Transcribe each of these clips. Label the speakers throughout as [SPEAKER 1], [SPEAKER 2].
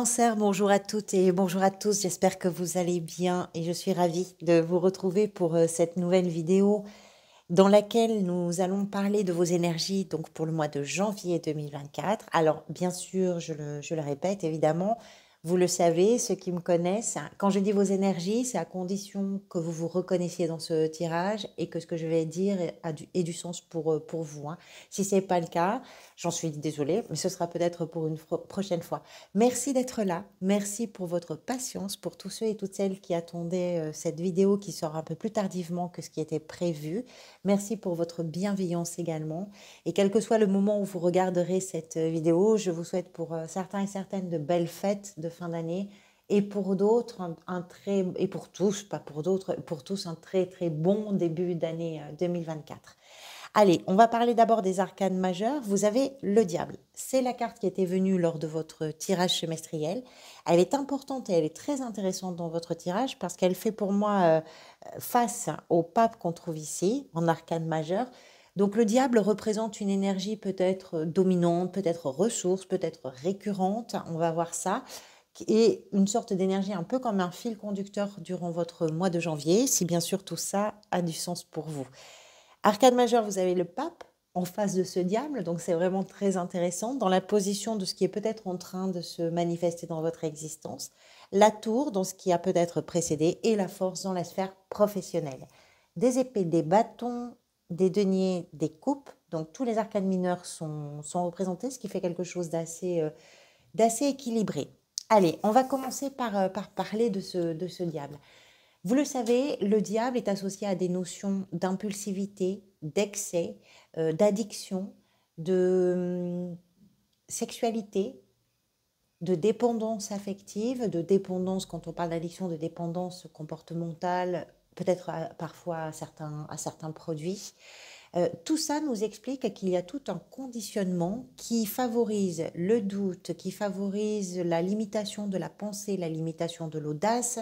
[SPEAKER 1] Cancer, bonjour à toutes et bonjour à tous, j'espère que vous allez bien et je suis ravie de vous retrouver pour cette nouvelle vidéo dans laquelle nous allons parler de vos énergies donc pour le mois de janvier 2024. Alors bien sûr, je le répète évidemment, vous le savez, ceux qui me connaissent, quand je dis vos énergies, c'est à condition que vous vous reconnaissiez dans ce tirage et que ce que je vais dire ait du sens pour vous, hein. Si ce n'est pas le cas, j'en suis désolée, mais ce sera peut-être pour une prochaine fois. Merci d'être là, merci pour votre patience, pour tous ceux et toutes celles qui attendaient cette vidéo qui sort un peu plus tardivement que ce qui était prévu. Merci pour votre bienveillance également. Et quel que soit le moment où vous regarderez cette vidéo, je vous souhaite pour certains et certaines de belles fêtes de fin d'année et pour d'autres, et pour tous, pas pour d'autres, pour tous, un très très bon début d'année 2024. Allez, on va parler d'abord des arcanes majeures. Vous avez le diable. C'est la carte qui était venue lors de votre tirage semestriel. Elle est importante et elle est très intéressante dans votre tirage parce qu'elle fait pour moi face au pape qu'on trouve ici, en arcane majeure. Donc le diable représente une énergie peut-être dominante, peut-être ressource, peut-être récurrente, on va voir ça, et une sorte d'énergie un peu comme un fil conducteur durant votre mois de janvier, si bien sûr tout ça a du sens pour vous. Arcane majeure, vous avez le pape en face de ce diable, donc c'est vraiment très intéressant dans la position de ce qui est peut-être en train de se manifester dans votre existence, la tour dans ce qui a peut-être précédé et la force dans la sphère professionnelle. Des épées, des bâtons, des deniers, des coupes, donc tous les arcanes mineurs sont représentés, ce qui fait quelque chose d'assez équilibré. Allez, on va commencer par parler de ce diable. Vous le savez, le diable est associé à des notions d'impulsivité, d'excès, d'addiction, de sexualité, de dépendance affective, de dépendance, quand on parle d'addiction, de dépendance comportementale, peut-être parfois à certains produits. Tout ça nous explique qu'il y a tout un conditionnement qui favorise le doute, qui favorise la limitation de la pensée, la limitation de l'audace,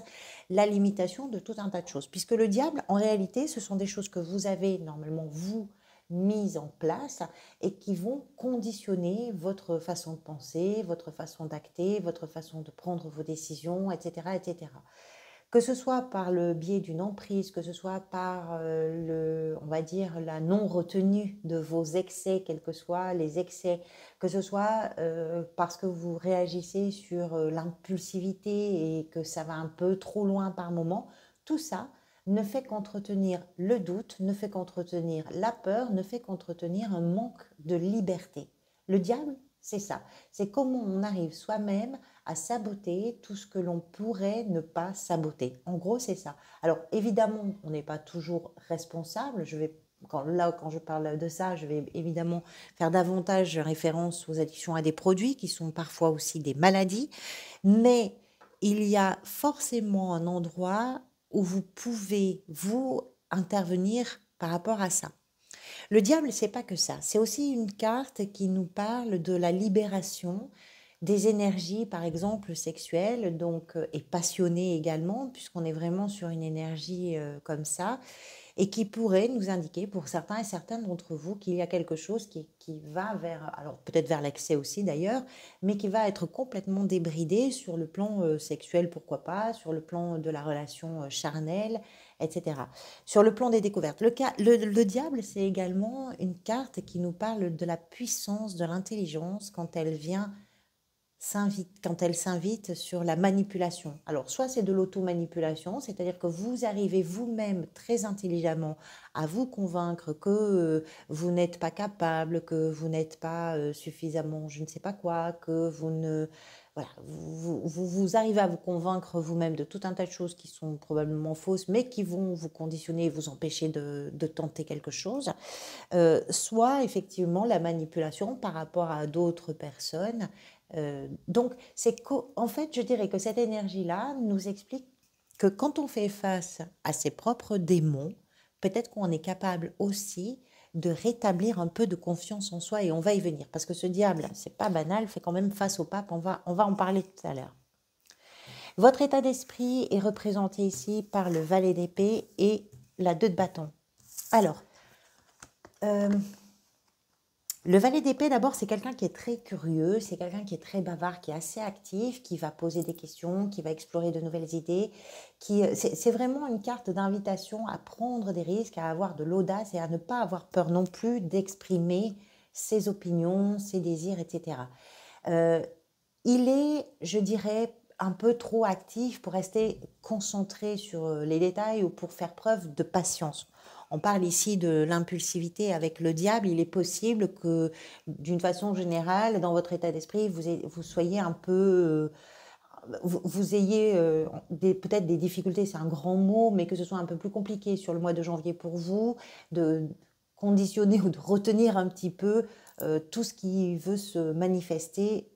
[SPEAKER 1] la limitation de tout un tas de choses. Puisque le diable, en réalité, ce sont des choses que vous avez normalement, vous, mises en place et qui vont conditionner votre façon de penser, votre façon d'acter, votre façon de prendre vos décisions, etc., etc. Que ce soit par le biais d'une emprise, que ce soit par on va dire, la non-retenue de vos excès, quels que soient les excès, que ce soit parce que vous réagissez sur l'impulsivité et que ça va un peu trop loin par moment, tout ça ne fait qu'entretenir le doute, ne fait qu'entretenir la peur, ne fait qu'entretenir un manque de liberté. Le diable, c'est ça. C'est comment on arrive soi-même à saboter tout ce que l'on pourrait ne pas saboter. En gros, c'est ça. Alors, évidemment, on n'est pas toujours responsable. Quand je parle de ça, je vais évidemment faire davantage référence aux addictions à des produits qui sont parfois aussi des maladies. Mais il y a forcément un endroit où vous pouvez, vous, intervenir par rapport à ça. Le diable, c'est pas que ça. C'est aussi une carte qui nous parle de la libération des énergies, par exemple, sexuelles, donc, et passionnées également, puisqu'on est vraiment sur une énergie comme ça, et qui pourrait nous indiquer, pour certains et certaines d'entre vous, qu'il y a quelque chose qui va vers, alors peut-être vers l'excès aussi d'ailleurs, mais qui va être complètement débridé sur le plan sexuel, pourquoi pas, sur le plan de la relation charnelle, etc. Sur le plan des découvertes, le diable, c'est également une carte qui nous parle de la puissance de l'intelligence quand elle s'invite sur la manipulation. Alors, soit c'est de l'auto-manipulation, c'est-à-dire que vous arrivez vous-même très intelligemment à vous convaincre que vous n'êtes pas capable, que vous n'êtes pas suffisamment je ne sais pas quoi, que vous ne... Voilà, vous arrivez à vous convaincre vous-même de tout un tas de choses qui sont probablement fausses, mais qui vont vous conditionner et vous empêcher de tenter quelque chose. Soit effectivement la manipulation par rapport à d'autres personnes. Donc, en fait, je dirais que cette énergie-là nous explique que quand on fait face à ses propres démons, peut-être qu'on est capable aussi de rétablir un peu de confiance en soi et on va y venir. Parce que ce diable, c'est pas banal, fait quand même face au pape, on va en parler tout à l'heure. Votre état d'esprit est représenté ici par le valet d'épée et la 2 de bâton. Alors, Le valet d'épée, d'abord, c'est quelqu'un qui est très curieux, c'est quelqu'un qui est très bavard, qui est assez actif, qui va poser des questions, qui va explorer de nouvelles idées. C'est vraiment une carte d'invitation à prendre des risques, à avoir de l'audace et à ne pas avoir peur non plus d'exprimer ses opinions, ses désirs, etc. Euh, il est, je dirais, un peu trop actif pour rester concentré sur les détails ou pour faire preuve de patience. On parle ici de l'impulsivité avec le diable. Il est possible que, d'une façon générale, dans votre état d'esprit, vous soyez un peu, vous ayez peut-être des difficultés, c'est un grand mot, mais que ce soit un peu plus compliqué sur le mois de janvier pour vous, de conditionner ou de retenir un petit peu tout ce qui veut se manifester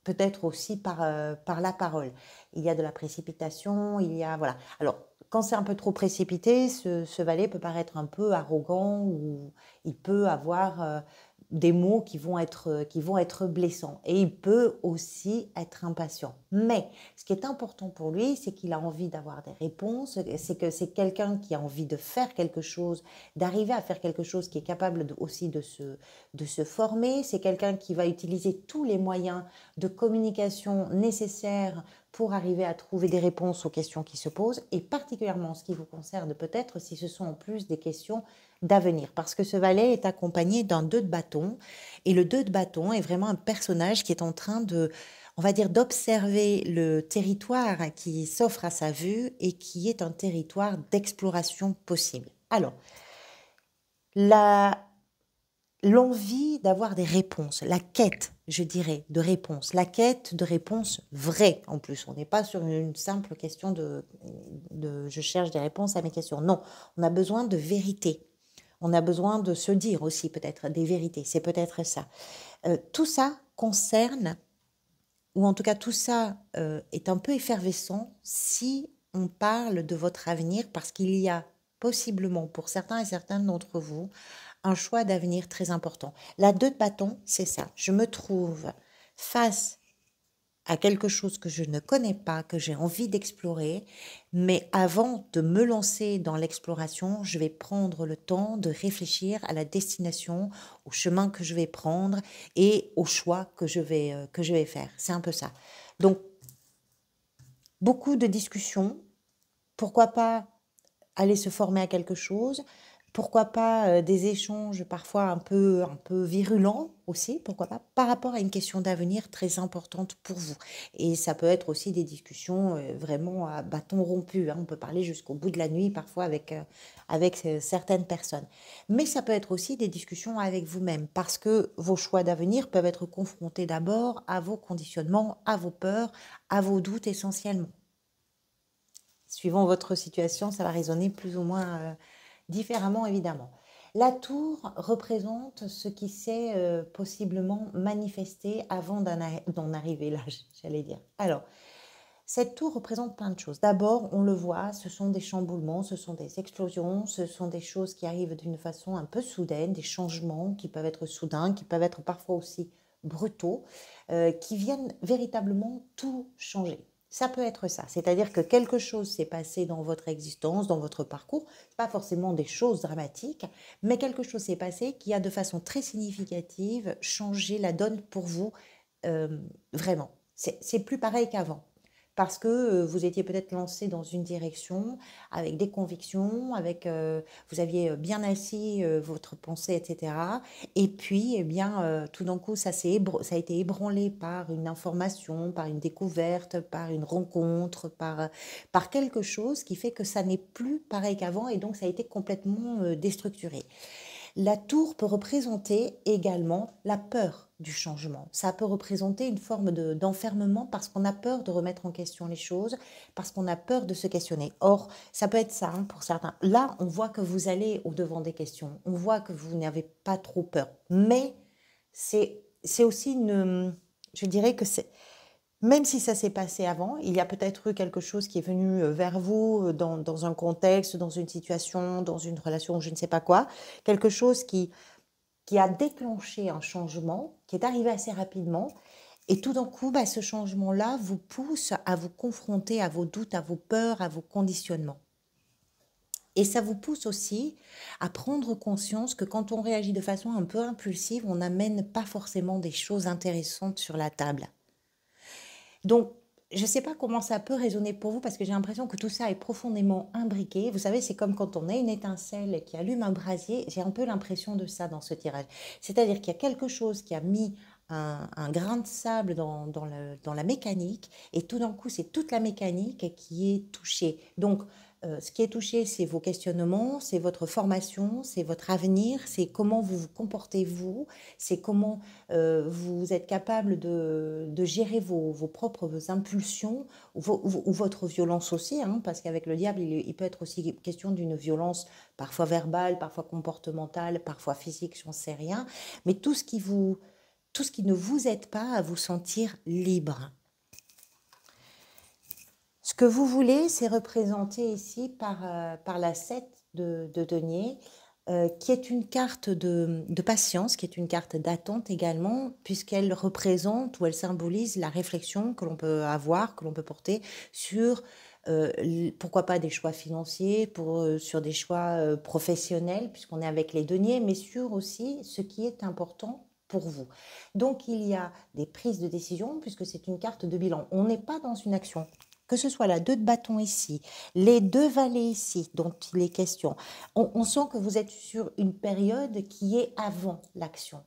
[SPEAKER 1] peut-être aussi par la parole. Il y a de la précipitation, il y a... Voilà. Alors, quand c'est un peu trop précipité, ce valet peut paraître un peu arrogant ou il peut avoir des mots qui vont être blessants. Et il peut aussi être impatient. Mais ce qui est important pour lui, c'est qu'il a envie d'avoir des réponses, c'est que c'est quelqu'un qui a envie de faire quelque chose, d'arriver à faire quelque chose qui est capable aussi de se former. C'est quelqu'un qui va utiliser tous les moyens de communication nécessaires pour arriver à trouver des réponses aux questions qui se posent, et particulièrement ce qui vous concerne peut-être si ce sont en plus des questions d'avenir, parce que ce valet est accompagné d'un 2 de bâton, et le 2 de bâton est vraiment un personnage qui est en train de, on va dire, d'observer le territoire qui s'offre à sa vue et qui est un territoire d'exploration possible. Alors, la, l'envie d'avoir des réponses, la quête, je dirais, de réponses, la quête de réponses vraies en plus. On n'est pas sur une simple question de je cherche des réponses à mes questions. Non, on a besoin de vérité. On a besoin de se dire aussi peut-être des vérités. C'est peut-être ça. Tout ça concerne, ou en tout cas tout ça est un peu effervescent si on parle de votre avenir, parce qu'il y a possiblement pour certains et certaines d'entre vous un choix d'avenir très important. La 2 de bâton, c'est ça. Je me trouve face à quelque chose que je ne connais pas, que j'ai envie d'explorer, mais avant de me lancer dans l'exploration, je vais prendre le temps de réfléchir à la destination, au chemin que je vais prendre et au choix que je vais faire. C'est un peu ça. Donc, beaucoup de discussions. Pourquoi pas aller se former à quelque chose. Pourquoi pas des échanges parfois un peu virulents aussi, pourquoi pas, par rapport à une question d'avenir très importante pour vous. Et ça peut être aussi des discussions vraiment à bâton rompu, hein. On peut parler jusqu'au bout de la nuit parfois avec certaines personnes. Mais ça peut être aussi des discussions avec vous-même, parce que vos choix d'avenir peuvent être confrontés d'abord à vos conditionnements, à vos peurs, à vos doutes essentiellement. Suivant votre situation, ça va résonner plus ou moins différemment, évidemment. La tour représente ce qui s'est possiblement manifesté avant d'en arriver là, j'allais dire. Alors, cette tour représente plein de choses. D'abord, on le voit, ce sont des chamboulements, ce sont des explosions, ce sont des choses qui arrivent d'une façon un peu soudaine, des changements qui peuvent être soudains, qui peuvent être parfois aussi brutaux, qui viennent véritablement tout changer. Ça peut être ça, c'est-à-dire que quelque chose s'est passé dans votre existence, dans votre parcours, pas forcément des choses dramatiques, mais quelque chose s'est passé qui a de façon très significative changé la donne pour vous, vraiment. C'est plus pareil qu'avant parce que vous étiez peut-être lancé dans une direction avec des convictions, vous aviez bien assis votre pensée, etc. Et puis, eh bien, tout d'un coup, ça a été ébranlé par une information, par une découverte, par une rencontre, par quelque chose qui fait que ça n'est plus pareil qu'avant et donc ça a été complètement déstructuré. La tour peut représenter également la peur du changement. Ça peut représenter une forme d'enfermement parce qu'on a peur de remettre en question les choses, parce qu'on a peur de se questionner. Or, ça peut être ça hein, pour certains. Là, on voit que vous allez au-devant des questions. On voit que vous n'avez pas trop peur. Mais c'est aussi je dirais que c'est même si ça s'est passé avant, il y a peut-être eu quelque chose qui est venu vers vous dans un contexte, dans une situation, dans une relation, je ne sais pas quoi, quelque chose qui a déclenché un changement, qui est arrivé assez rapidement, et tout d'un coup, bah, ce changement-là vous pousse à vous confronter à vos doutes, à vos peurs, à vos conditionnements. Et ça vous pousse aussi à prendre conscience que quand on réagit de façon un peu impulsive, on n'amène pas forcément des choses intéressantes sur la table. Donc, je ne sais pas comment ça peut résonner pour vous parce que j'ai l'impression que tout ça est profondément imbriqué. Vous savez, c'est comme quand on a une étincelle qui allume un brasier. J'ai un peu l'impression de ça dans ce tirage. C'est-à-dire qu'il y a quelque chose qui a mis un grain de sable dans la mécanique et tout d'un coup, c'est toute la mécanique qui est touchée. Donc, ce qui est touché, c'est vos questionnements, c'est votre formation, c'est votre avenir, c'est comment vous vous comportez vous, c'est comment vous êtes capable de gérer vos propres impulsions ou votre violence aussi, hein, parce qu'avec le diable, il peut être aussi question d'une violence parfois verbale, parfois comportementale, parfois physique, j'en sais rien, mais tout ce qui ne vous aide pas à vous sentir libre. Ce que vous voulez, c'est représenter ici par la 7 de denier, qui est une carte de patience, qui est une carte d'attente également, puisqu'elle représente ou elle symbolise la réflexion que l'on peut avoir, que l'on peut porter sur, pourquoi pas des choix financiers, sur des choix professionnels, puisqu'on est avec les deniers, mais sur aussi ce qui est important pour vous. Donc il y a des prises de décision, puisque c'est une carte de bilan. On n'est pas dans une action. Que ce soit la 2 de bâton ici, les 2 valets ici, dont il est question, on sent que vous êtes sur une période qui est avant l'action.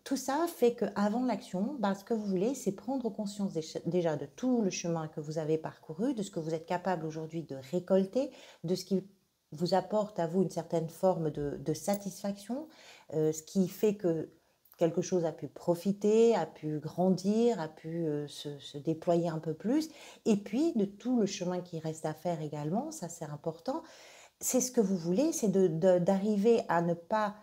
[SPEAKER 1] Tout ça fait qu'avant l'action, ce que vous voulez, c'est prendre conscience déjà de tout le chemin que vous avez parcouru, de ce que vous êtes capable aujourd'hui de récolter, de ce qui vous apporte à vous une certaine forme de satisfaction, ce qui fait que quelque chose a pu profiter, a pu grandir, a pu se déployer un peu plus, et puis de tout le chemin qui reste à faire également, ça c'est important. C'est ce que vous voulez, c'est d'arriver à ne pas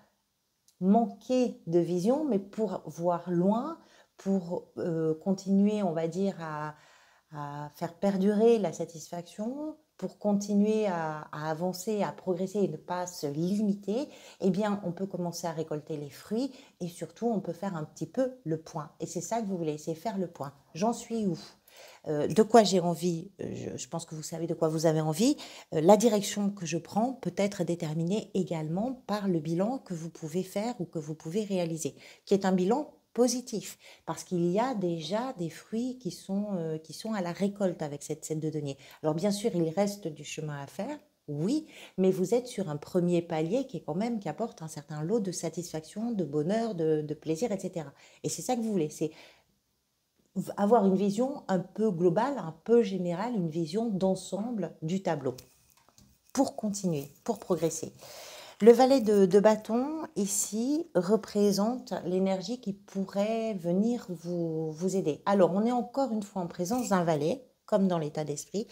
[SPEAKER 1] manquer de vision, mais pour voir loin, pour continuer, on va dire, à faire perdurer la satisfaction, pour continuer à avancer, à progresser et ne pas se limiter, eh bien, on peut commencer à récolter les fruits et surtout, on peut faire un petit peu le point. Et c'est ça que vous voulez, c'est faire le point. J'en suis où ? De quoi j'ai envie, je pense que vous savez de quoi vous avez envie. La direction que je prends peut être déterminée également par le bilan que vous pouvez faire ou que vous pouvez réaliser, qui est un bilan positif, parce qu'il y a déjà des fruits qui sont à la récolte avec cette 7 de denier. Alors bien sûr, il reste du chemin à faire, oui, mais vous êtes sur un premier palier qui est quand même, qui apporte un certain lot de satisfaction, de bonheur, de plaisir, etc. Et c'est ça que vous voulez, c'est avoir une vision un peu globale, un peu générale, une vision d'ensemble du tableau pour continuer, pour progresser. Le valet de bâton, ici, représente l'énergie qui pourrait venir vous aider. Alors, on est encore une fois en présence d'un valet, comme dans l'état d'esprit.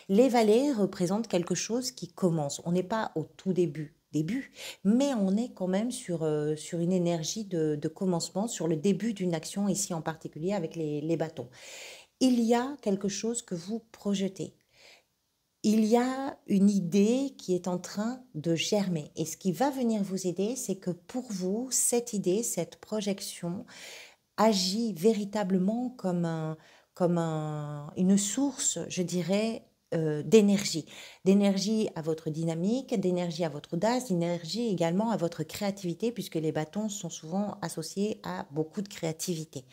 [SPEAKER 1] Les valets représentent quelque chose qui commence. On n'est pas au tout début, mais on est quand même sur une énergie de commencement, sur le début d'une action, ici en particulier avec les bâtons. Il y a quelque chose que vous projetez. Il y a une idée qui est en train de germer. Et ce qui va venir vous aider, c'est que pour vous, cette idée, cette projection agit véritablement une source, je dirais, d'énergie. D'énergie à votre dynamique, d'énergie à votre audace, d'énergie également à votre créativité, puisque les bâtons sont souvent associés à beaucoup de créativité.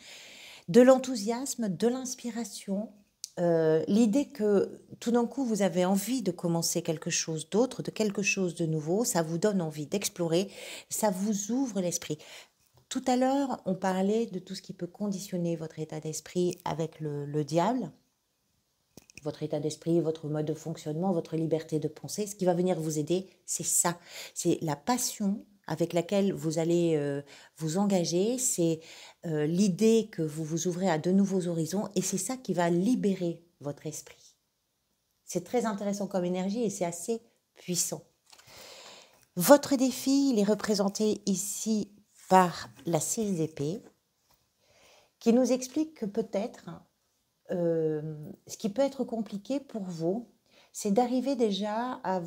[SPEAKER 1] De l'enthousiasme, de l'inspiration, l'idée que tout d'un coup vous avez envie de commencer quelque chose d'autre, de quelque chose de nouveau, ça vous donne envie d'explorer, ça vous ouvre l'esprit. Tout à l'heure, on parlait de tout ce qui peut conditionner votre état d'esprit avec le diable, votre état d'esprit, votre mode de fonctionnement, votre liberté de penser. Ce qui va venir vous aider, c'est ça. C'est la passion avec laquelle vous allez vous engager, c'est l'idée que vous vous ouvrez à de nouveaux horizons et c'est ça qui va libérer votre esprit. C'est très intéressant comme énergie et c'est assez puissant. Votre défi, il est représenté ici par la 6 d'épée qui nous explique que peut-être ce qui peut être compliqué pour vous, c'est d'arriver déjà à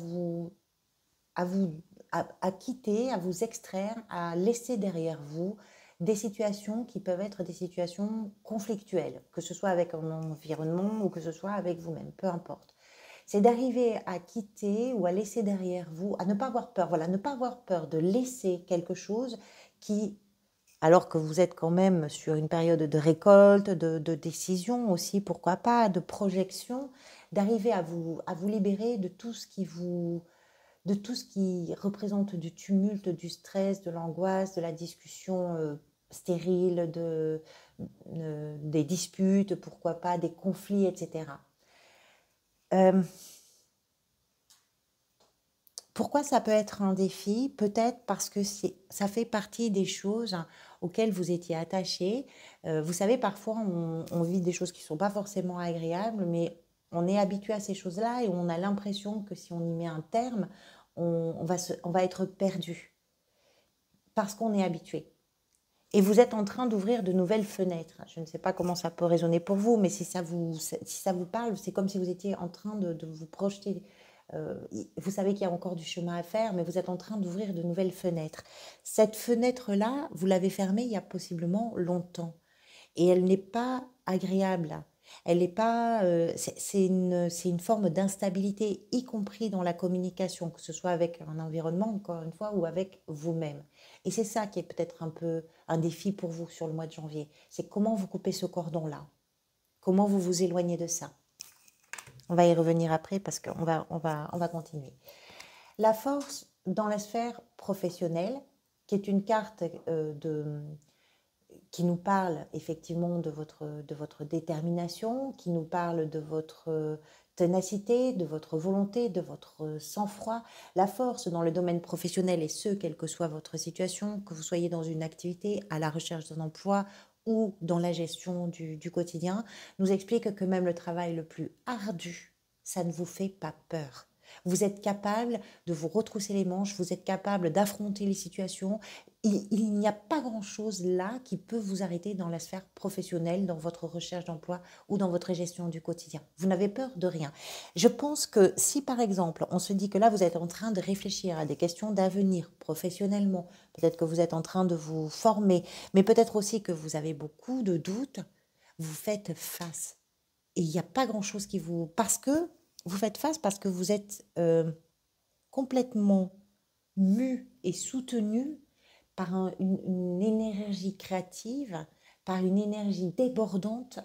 [SPEAKER 1] quitter, à vous extraire, à laisser derrière vous des situations qui peuvent être des situations conflictuelles, que ce soit avec un environnement ou que ce soit avec vous-même, peu importe. c'est d'arriver à quitter ou à laisser derrière vous, à ne pas avoir peur, voilà, ne pas avoir peur de laisser quelque chose qui, alors que vous êtes quand même sur une période de récolte, de décision aussi, pourquoi pas, de projection, d'arriver à vous libérer de tout ce qui vous, de tout ce qui représente du tumulte, du stress, de l'angoisse, de la discussion stérile, des disputes, pourquoi pas, des conflits, etc. Euh, Pourquoi ça peut être un défi? Peut-être parce que ça fait partie des choses auxquelles vous étiez attaché. Vous savez, parfois, on vit des choses qui ne sont pas forcément agréables, mais on est habitué à ces choses-là et on a l'impression que si on y met un terme, on va être perdu parce qu'on est habitué. Et vous êtes en train d'ouvrir de nouvelles fenêtres. Je ne sais pas comment ça peut résonner pour vous, mais si ça vous parle, c'est comme si vous étiez en train de vous projeter. Vous savez qu'il y a encore du chemin à faire, mais vous êtes en train d'ouvrir de nouvelles fenêtres. Cette fenêtre-là, vous l'avez fermée il y a possiblement longtemps. Et elle n'est pas agréable. Elle n'est pas. C'est une forme d'instabilité, y compris dans la communication, que ce soit avec un environnement, encore une fois, ou avec vous-même. Et c'est ça qui est peut-être un peu un défi pour vous sur le mois de janvier. C'est comment vous coupez ce cordon-là. Comment vous vous éloignez de ça. On va y revenir après parce on va continuer. La force dans la sphère professionnelle, qui est une carte qui nous parle effectivement de votre détermination, qui nous parle de votre ténacité, de votre volonté, de votre sang-froid. La force dans le domaine professionnel, et ce, quelle que soit votre situation, que vous soyez dans une activité, à la recherche d'un emploi ou dans la gestion du quotidien, nous explique que même le travail le plus ardu, ça ne vous fait pas peur. Vous êtes capable de vous retrousser les manches, vous êtes capable d'affronter les situations. Il n'y a pas grand-chose là qui peut vous arrêter dans la sphère professionnelle, dans votre recherche d'emploi ou dans votre gestion du quotidien. Vous n'avez peur de rien. Je pense que si par exemple on se dit que là vous êtes en train de réfléchir à des questions d'avenir professionnellement, peut-être que vous êtes en train de vous former, mais peut-être aussi que vous avez beaucoup de doutes, vous faites face. Et il n'y a pas grand-chose qui vous... Parce que vous faites face, parce que vous êtes complètement mu et soutenu par une énergie créative, par une énergie débordante,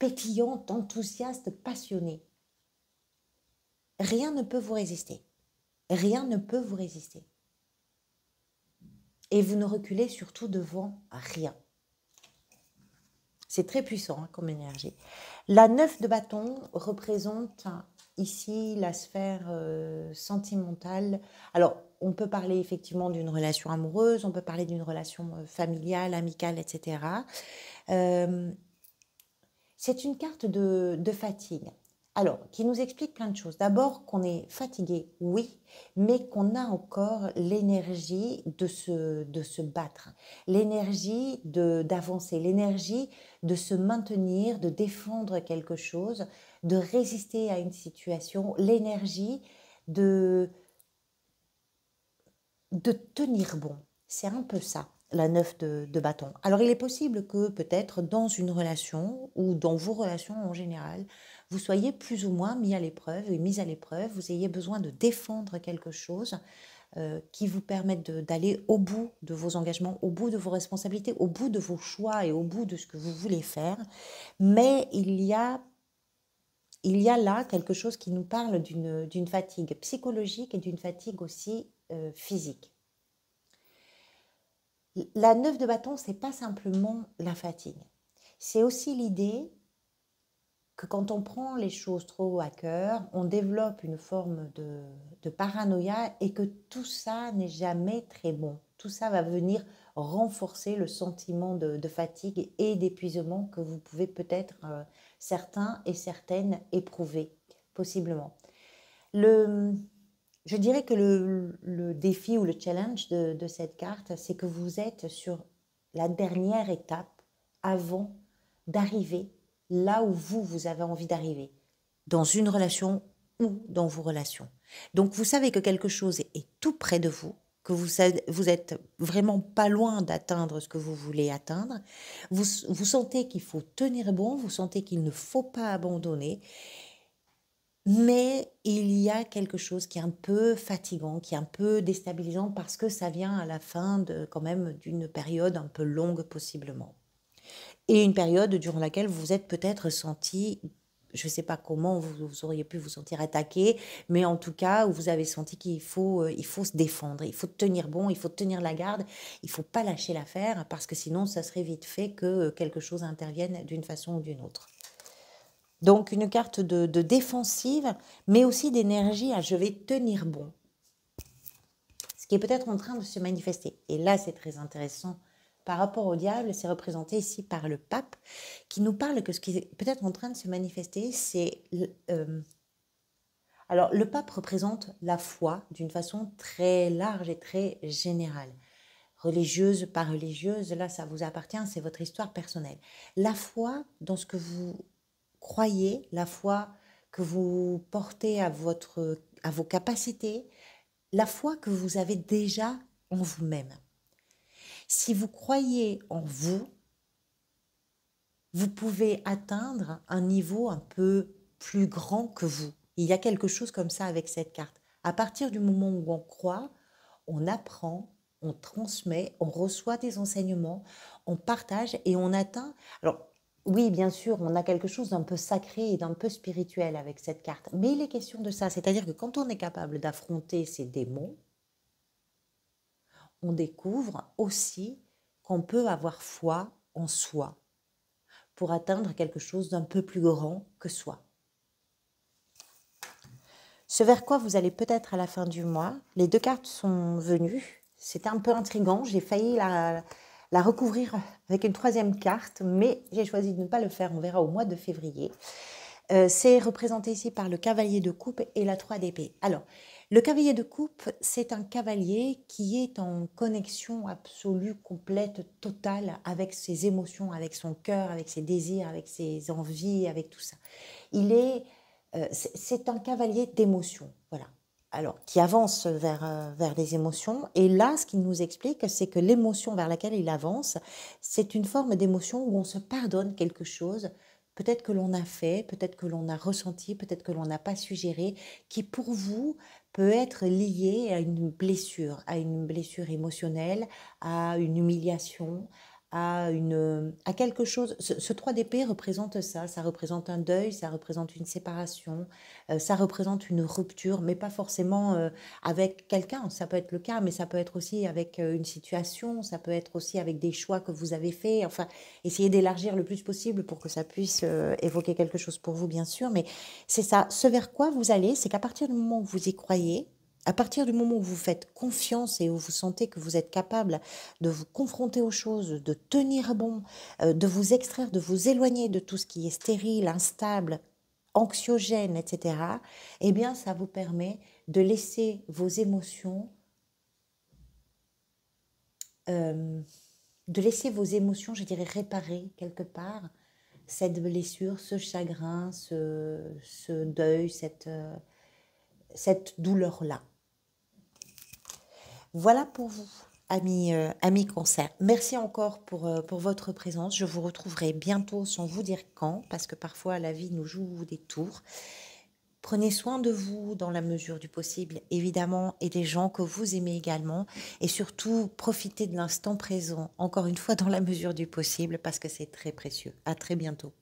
[SPEAKER 1] pétillante, enthousiaste, passionnée. Rien ne peut vous résister. Rien ne peut vous résister. Et vous ne reculez surtout devant rien. C'est très puissant comme énergie. La 9 de bâton représente ici la sphère sentimentale. Alors, on peut parler effectivement d'une relation amoureuse, on peut parler d'une relation familiale, amicale, etc. C'est une carte de fatigue. Alors, qui nous explique plein de choses. D'abord, qu'on est fatigué, oui, mais qu'on a encore l'énergie de se battre, l'énergie d'avancer, l'énergie de se maintenir, de défendre quelque chose, de résister à une situation, l'énergie de, de tenir bon. C'est un peu ça, la 9 de bâton. Alors, il est possible que peut-être dans une relation ou dans vos relations en général, vous soyez plus ou moins mis à l'épreuve et mis à l'épreuve, vous ayez besoin de défendre quelque chose qui vous permette d'aller au bout de vos engagements, au bout de vos responsabilités, au bout de vos choix et au bout de ce que vous voulez faire. Mais il y a là quelque chose qui nous parle d'une fatigue psychologique et d'une fatigue aussi physique. La 9 de bâton, c'est pas simplement la fatigue. C'est aussi l'idée que quand on prend les choses trop à cœur, on développe une forme de paranoïa et que tout ça n'est jamais très bon. Tout ça va venir renforcer le sentiment de fatigue et d'épuisement que vous pouvez peut-être certains et certaines éprouver, possiblement. Je dirais que le défi ou le challenge de cette carte, c'est que vous êtes sur la dernière étape avant d'arriver là où vous avez envie d'arriver, dans une relation ou dans vos relations. Donc vous savez que quelque chose est tout près de vous, que vous êtes vraiment pas loin d'atteindre ce que vous voulez atteindre. Vous sentez qu'il faut tenir bon, vous sentez qu'il ne faut pas abandonner. Mais il y a quelque chose qui est un peu fatigant, qui est un peu déstabilisant parce que ça vient à la fin de quand même d'une période un peu longue possiblement. Et une période durant laquelle vous vous êtes peut-être senti, je ne sais pas comment vous auriez pu vous sentir attaqué, mais en tout cas où vous avez senti il faut se défendre, il faut tenir bon, il faut tenir la garde, il ne faut pas lâcher l'affaire parce que sinon ça serait vite fait que quelque chose intervienne d'une façon ou d'une autre. Donc une carte de défensive, mais aussi d'énergie à je vais tenir bon. Ce qui est peut-être en train de se manifester. Et là, c'est très intéressant. Par rapport au diable, c'est représenté ici par le pape, qui nous parle que ce qui est peut-être en train de se manifester, c'est... alors, le pape représente la foi d'une façon très large et très générale. Religieuse, pas religieuse, là, ça vous appartient, c'est votre histoire personnelle. La foi dans ce que vous croyez, la foi que vous portez à vos capacités, la foi que vous avez déjà en vous-même. Si vous croyez en vous, vous pouvez atteindre un niveau un peu plus grand que vous. Il y a quelque chose comme ça avec cette carte. À partir du moment où on croit, on apprend, on transmet, on reçoit des enseignements, on partage et on atteint. Alors, oui, bien sûr, on a quelque chose d'un peu sacré et d'un peu spirituel avec cette carte. Mais il est question de ça. C'est-à-dire que quand on est capable d'affronter ces démons, on découvre aussi qu'on peut avoir foi en soi pour atteindre quelque chose d'un peu plus grand que soi. Ce vers quoi vous allez peut-être à la fin du mois, les deux cartes sont venues, c'était un peu intriguant, j'ai failli la recouvrir avec une troisième carte, mais j'ai choisi de ne pas le faire, on verra au mois de février. C'est représenté ici par le cavalier de coupe et la 3 d'épée. Alors, le cavalier de coupe, c'est un cavalier qui est en connexion absolue, complète, totale avec ses émotions, avec son cœur, avec ses désirs, avec ses envies, avec tout ça. C'est un cavalier d'émotions, voilà. Alors, qui avance vers les émotions. Et là, ce qu'il nous explique, c'est que l'émotion vers laquelle il avance, c'est une forme d'émotion où on se pardonne quelque chose, peut-être que l'on a fait, peut-être que l'on a ressenti, peut-être que l'on n'a pas suggéré, qui pour vous peut être lié à une blessure émotionnelle, à une humiliation, à quelque chose. Ce 3 d'épée représente ça, ça représente un deuil, ça représente une séparation, ça représente une rupture, mais pas forcément avec quelqu'un, ça peut être le cas, mais ça peut être aussi avec une situation, ça peut être aussi avec des choix que vous avez faits, enfin, essayez d'élargir le plus possible pour que ça puisse évoquer quelque chose pour vous, bien sûr, mais c'est ça, ce vers quoi vous allez, c'est qu'à partir du moment où vous y croyez, à partir du moment où vous faites confiance et où vous sentez que vous êtes capable de vous confronter aux choses, de tenir bon, de vous extraire, de vous éloigner de tout ce qui est stérile, instable, anxiogène, etc., eh bien, ça vous permet de laisser vos émotions, je dirais, réparer quelque part cette blessure, ce chagrin, ce deuil, cette douleur-là. Voilà pour vous, amis Cancer. Merci encore pour votre présence. Je vous retrouverai bientôt sans vous dire quand, parce que parfois la vie nous joue des tours. Prenez soin de vous dans la mesure du possible, évidemment, et des gens que vous aimez également. Et surtout, profitez de l'instant présent, encore une fois, dans la mesure du possible, parce que c'est très précieux. À très bientôt.